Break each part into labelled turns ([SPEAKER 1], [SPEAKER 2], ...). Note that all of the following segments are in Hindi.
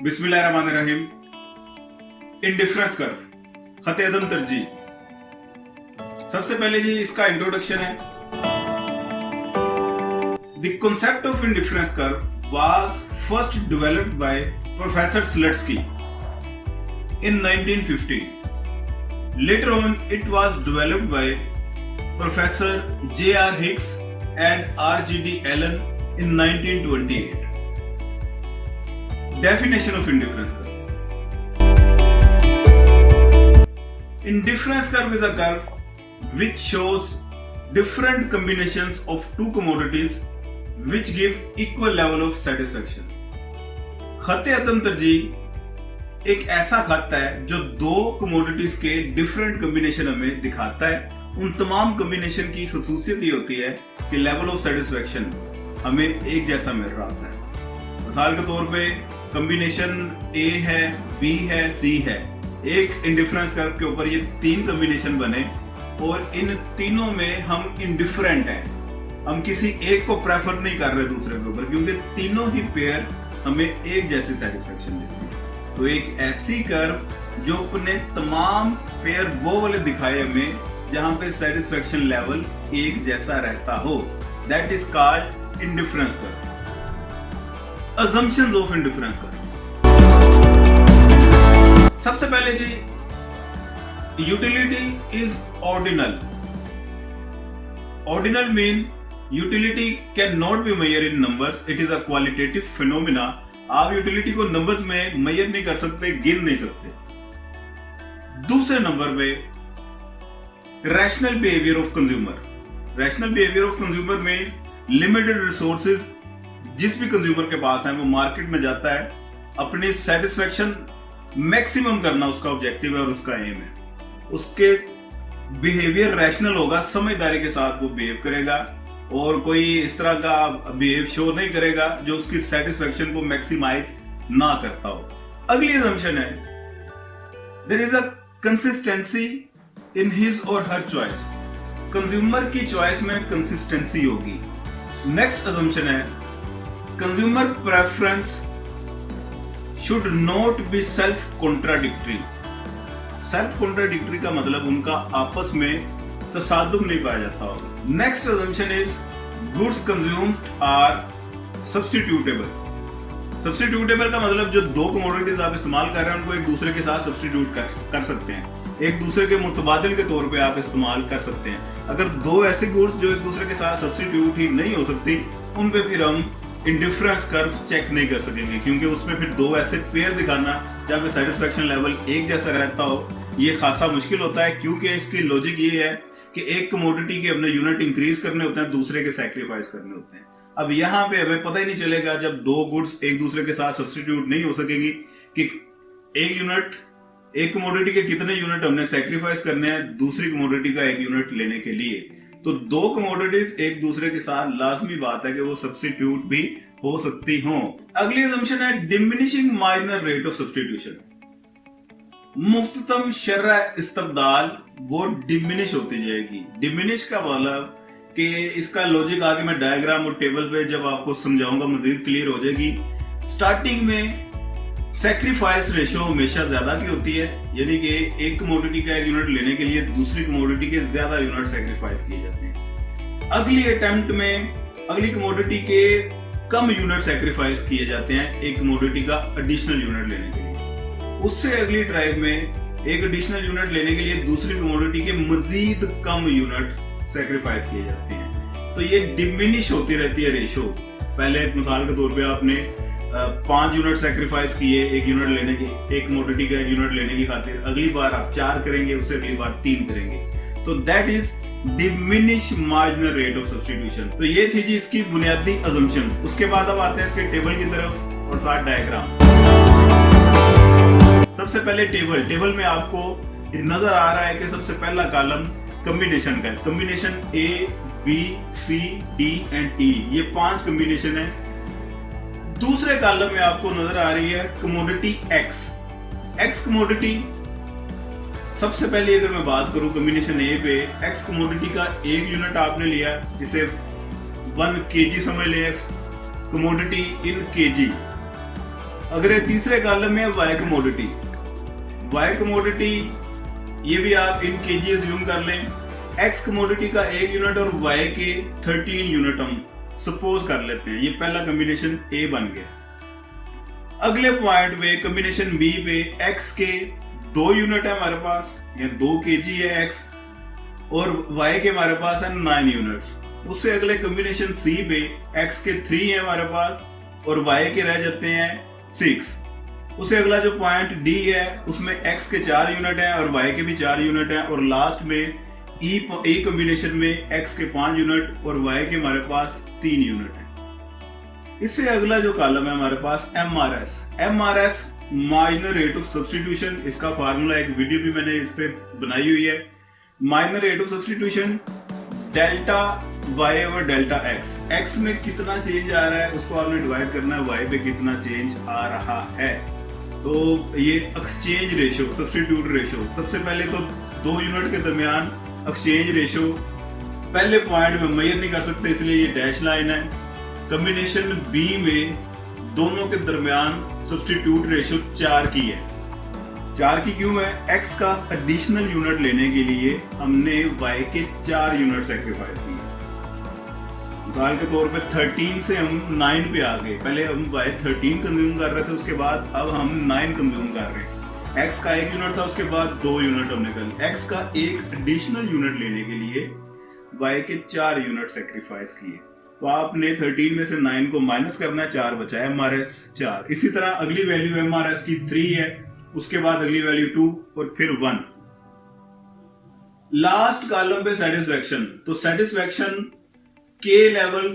[SPEAKER 1] बिस्मिल्लाहिर्रहमानिर्रहीम। इंडिफरेंस कर्व, खत अदम तरजीह। सबसे पहले जी इसका इंट्रोडक्शन है। The concept of indifference curve was first developed by Professor Slutsky in 1950. Later on, it was developed by Professor J.R. Hicks and R.G.D. Allen in 1928. Definition of indifference curve. Indifference curve is a curve which shows different combinations of two commodities which give equal level of satisfaction. खत अदम तरजीह एक ऐसा खत है जो दो कमोडिटीज के डिफरेंट कॉम्बिनेशन हमें दिखाता है। उन तमाम कॉम्बिनेशन की खासियत ये होती है कि लेवल ऑफ सेटिस्फेक्शन हमें एक जैसा मिल रहा होता है। मिसाल के तौर पे कॉम्बिनेशन ए है, बी है, सी है। एक इंडिफरेंस कर्व के ऊपर ये तीन कॉम्बिनेशन बने और इन तीनों में हम इंडिफरेंट हैं। हम किसी एक को प्रेफर नहीं कर रहे दूसरे के ऊपर, क्योंकि तीनों ही पेयर हमें एक जैसी सेटिस्फेक्शन देती है। तो एक ऐसी कर्व जो अपने तमाम पेयर वो वाले दिखाए हमें जहां पे सेटिस्फेक्शन लेवल एक जैसा रहता हो, that is called indifference curve. assumptions of indifference curve. सबसे पहले जी utility is ordinal. Ordinal mean utility cannot be measure in numbers, it is a qualitative phenomena. आप यूटिलिटी को नंबर्स में मेजर नहीं कर सकते, गिन नहीं सकते। दूसरे नंबर पे rational behaviour of consumer. Rational behaviour of consumer means limited resources जिस भी कंज्यूमर के पास है वो मार्केट में जाता है, अपनी सेटिस्फेक्शन मैक्सिमम करना उसका ऑब्जेक्टिव है और उसका एम है। उसके बिहेवियर रैशनल होगा, समझदारी के साथ वो बिहेव करेगा और कोई इस तरह का बिहेव शो नहीं करेगा जो उसकी सेटिस्फेक्शन को मैक्सिमाइज ना करता हो। अगली असम्पशन है there is a consistency in his or her choice. Consumer की चॉइस में कंसिस्टेंसी होगी। नेक्स्ट असम्पशन है consumer preference should not be self contradictory. Self contradictory का मतलब उनका आपस में तसादुम नहीं पाया जाता होगा। Next assumption is goods consumed are substitutable. Substitutable का मतलब जो दो कमोडिटीज आप इस्तेमाल कर रहे हैं उनको एक दूसरे के साथ सब्स्टिट्यूट कर सकते हैं, एक दूसरे के मुतबादिल के तौर पे आप इस्तेमाल कर सकते हैं। अगर दो ऐसे गुड्स जो एक दूसरे के साथ सब्स्टिट्यूट ही नहीं हो सकती, उन पे फिर हम इंडिफरेंस कर्व चेक नहीं कर सकेंगे, क्योंकि उसमें फिर दो ऐसे पेयर दिखाना जहाँ पे सेटिस्फेक्शन लेवल एक जैसा रहता हो ये खासा मुश्किल होता है। क्योंकि इसकी लॉजिक ये है कि एक कमोडिटी के अपने यूनिट इंक्रीज करने होते हैं, दूसरे के सैक्रिफाइस करने होते हैं। अब यहाँ पे हमें पता ही नहीं चलेगा जब दो गुड्स एक दूसरे के साथ सब्स्टिट्यूट नहीं हो सकेगी कि एक कमोडिटी के कितने यूनिट हमने सैक्रिफाइस करने हैं दूसरी कमोडिटी का एक यूनिट लेने के लिए। तो दो कमोडिटीज एक दूसरे के साथ लाजमी बात है कि वो सब्स्टिट्यूट भी हो सकती हो। अगली असम्पशन है diminishing marginal rate of substitution. मुख्ततम शरह इस्तबदाल वो डिमिनिश होती जाएगी। डिमिनिश का मतलब कि इसका लॉजिक आगे मैं डायग्राम और टेबल पे जब आपको समझाऊंगा मजीद क्लियर हो जाएगी। स्टार्टिंग में सैक्रिफाइस रेशो हमेशा ज्यादा की होती है, यानी कि एक कमोडिटी का एक यूनिट लेने के लिए दूसरी कमोडिटी के ज्यादा यूनिट सैक्रिफाइस किए जाते हैं। अगली अटेम्प्ट में अगली कमोडिटी के कम यूनिट सैक्रिफाइस किए जाते हैं एक कमोडिटी का एडिशनल यूनिट लेने के लिए। उससे अगली ट्राइब में एक एडिशनल यूनिट लेने के लिए दूसरी कमोडिटी के मजीद कम यूनिट सैक्रिफाइस किए जाते हैं। तो ये डिमिनिश होती रहती है रेशो। पहले मिसाल के तौर पे आपने 5 यूनिट सैक्रिफाइस किए एक यूनिट लेने की, एक कमोडिटी का एक यूनिट लेने की खातिर, अगली बार आप 4 करेंगे, उससे अगली बार 3 करेंगे। तो that is diminish marginal rate of substitution. तो ये थी जी इसकी बुनियादी असम्पशन। उसके बाद अब आते हैं इसके टेबल की तरफ और साथ डायग्राम। सबसे पहले टेबल में आपको नजर आ रहा है कि सबसे पहला कॉलम कॉम्बिनेशन का है। Combination A, B, C, D and E, ये 5 कॉम्बिनेशन है। दूसरे कॉलम में आपको नजर आ रही है कमोडिटी एक्स कमोडिटी। सबसे पहले अगर मैं बात करूं कॉम्बिनेशन ए पे, एक्स कमोडिटी का एक यूनिट आपने लिया, इसे 1 kg समझ ले एक्स कमोडिटी इन kg। अगले तीसरे कॉलम में वाई कमोडिटी। वाई कमोडिटी ये भी आप इन केजी यूज कर लें। एक्स कमोडिटी का 1 यूनिट और वाई के 13 यूनिट हम सपोज कर लेते हैं। ये पहला कॉम्बिनेशन ए बन गया। अगले पॉइंट पे कॉम्बिनेशन बी पे एक्स के 2 यूनिट है हमारे पास, या 2 केजी है एक्स, और वाई के हमारे पास है 9 यूनिट्स। उससे अगले कॉम्बिनेशन सी पे एक्स के 3 है हमारे पास और वाई के रह जाते हैं 6। उससे अगला जो पॉइंट डी है उसमें एक्स के 4 यूनिट है और वाई के भी 4 यूनिट है, और लास्ट में ई कॉम्बिनेशन में एक्स के 5 यूनिट और वाई के हमारे पास 3 यूनिट है। इससे अगला जो कॉलम है हमारे पास M R S minor rate of substitution. इसका फार्मूला एक वीडियो भी मैंने इस पे बनाई हुई है। Minor rate of substitution delta Y और डेल्टा एक्स, एक्स में कितना चेंज आ रहा है उसको आपने डिवाइड करना है वाई पे कितना चेंज आ रहा है। तो ये एक्सचेंज रेशो, सब्स्टिट्यूट रेशो, सबसे पहले तो 2 यूनिट के दरमियान एक्सचेंज रेशो पहले पॉइंट में मेजर नहीं कर सकते, इसलिए ये डैश लाइन है। कॉम्बिनेशन बी में दोनों के दरमियान सब्स्टिट्यूट रेशो 4 की है। 4 की क्यों है? एक्स का एडिशनल यूनिट लेने के लिए हमने वाई के 4 यूनिट सेक्रीफाइस किए। मिसाल के तौर पे 13 से हम 9 पे आ गए। पहले हम वाई 13 कंज्यूम कर रहे थे, उसके बाद अब हम 9 कंज्यूम कर रहे हैं। एक्स का 1 यूनिट था, उसके बाद 2 यूनिट हमने कर लिए। एक्स का एक एडिशनल यूनिट लेने के लिए वाई के 4 यूनिट सेक्रीफाइस किए। तो आपने 13 में से 9 को माइनस करना है, 4 बचा है, एमआरएस 4। इसी तरह अगली वैल्यू एमआरएस की 3 है, उसके बाद अगली वैल्यू 2 और फिर 1। लास्ट कॉलम पे सेटिस्फैक्शन। तो सेटिस्फैक्शन के लेवल,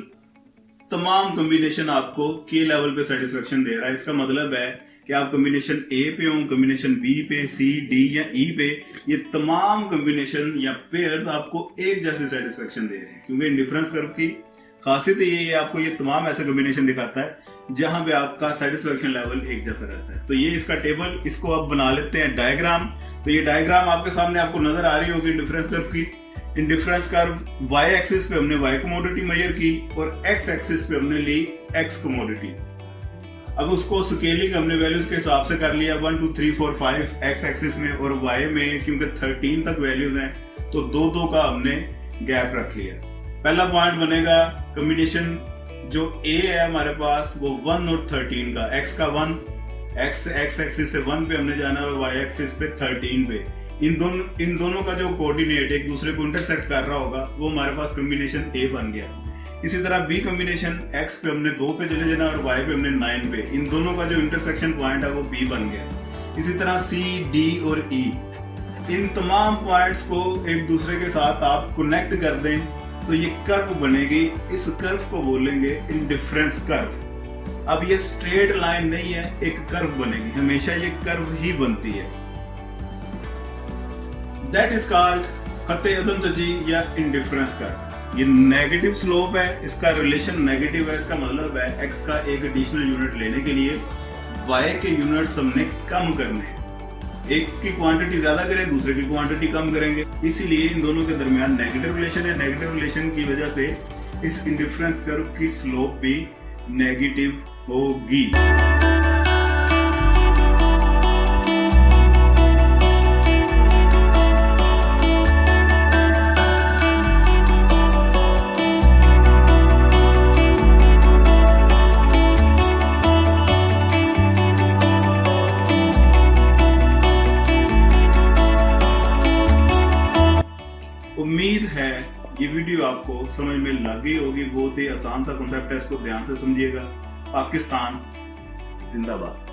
[SPEAKER 1] तमाम कॉम्बिनेशन आपको के लेवल पे सेटिस्फैक्शन दे रहा है। इसका मतलब है कि आप कॉम्बिनेशन ए पे हो, कॉम्बिनेशन बी पे, सी, डी या ई पे, ये तमाम कॉम्बिनेशन या पेयर्स आपको एक जैसे सेटिस्फैक्शन दे रहे हैं। क्योंकि इंडिफरेंस कर्व की खासियत ये है, आपको ये तमाम ऐसे कॉम्बिनेशन दिखाता है जहां पे आपका सेटिस्फैक्शन लेवल एक जैसा रहता है। तो ये इसका टेबल, इसको आप बना लेते हैं डायग्राम। तो ये डायग्राम आपके सामने आपको नजर आ रही होगी इंडिफरेंस कर्व की। इंडिफरेंस कर्व वाई एक्सिस पे हमने वाई कमोडिटी मेजर की और एक्स एक्सिस पे हमने ली एक्स कमोडिटी। अब उसको स्केलिंग हमने वैल्यूज के हिसाब से कर लिया, 1 2 3 4 5 एक्स एक्सिस में, और वाई में क्योंकि 13 तक वैल्यूज हैं तो 2 का हमने गैप रख लिया। पहला पॉइंट बनेगा कॉम्बिनेशन जो ए है हमारे पास वो 1 और 13 का, एक्स का 1, एक्स एक्सिस से 1 पे हमने जाना और वाई एक्सिस पे 13 पे। इन दोनों का जो कोऑर्डिनेट एक दूसरे को इंटरसेक्ट कर रहा होगा वो हमारे पास कॉम्बिनेशन ए बन गया। इसी तरह बी कॉम्बिनेशन एक्स पे हमने 2 पे चले जाना और वाई पे हमने 9 पे। इन दोनों का जो इंटरसेक्शन पॉइंट है वो बी बन गया। इसी तरह सी, डी और ई, इन तमाम पॉइंट्स को एक दूसरे के साथ आप कनेक्ट कर दें तो ये कर्व बनेगी। इस कर्व को बोलेंगे इंडिफरेंस कर्व। अब ये स्ट्रेट लाइन नहीं है, एक कर्व बनेगी, हमेशा ये कर्व ही बनती है। दैट इज कॉल्ड खत्ते अदम तजी या इंडिफरेंस कर्व। ये नेगेटिव स्लोप है, इसका रिलेशन नेगेटिव है। इसका मतलब है एक्स का एक एडिशनल यूनिट लेने के लिए वाई के यूनिट्स हमने कम करने हैं। एक की क्वांटिटी ज्यादा करें, दूसरे की क्वांटिटी कम करेंगे, इसीलिए इन दोनों के दरमियान नेगेटिव रिलेशन है। नेगेटिव रिलेशन की वजह से इस इंडिफरेंस कर्व की स्लोप भी नेगेटिव होगी। उम्मीद है ये वीडियो आपको समझ में लग गई होगी। बहुत ही आसान सा कॉन्सेप्ट है, इसको ध्यान से समझिएगा। पाकिस्तान जिंदाबाद।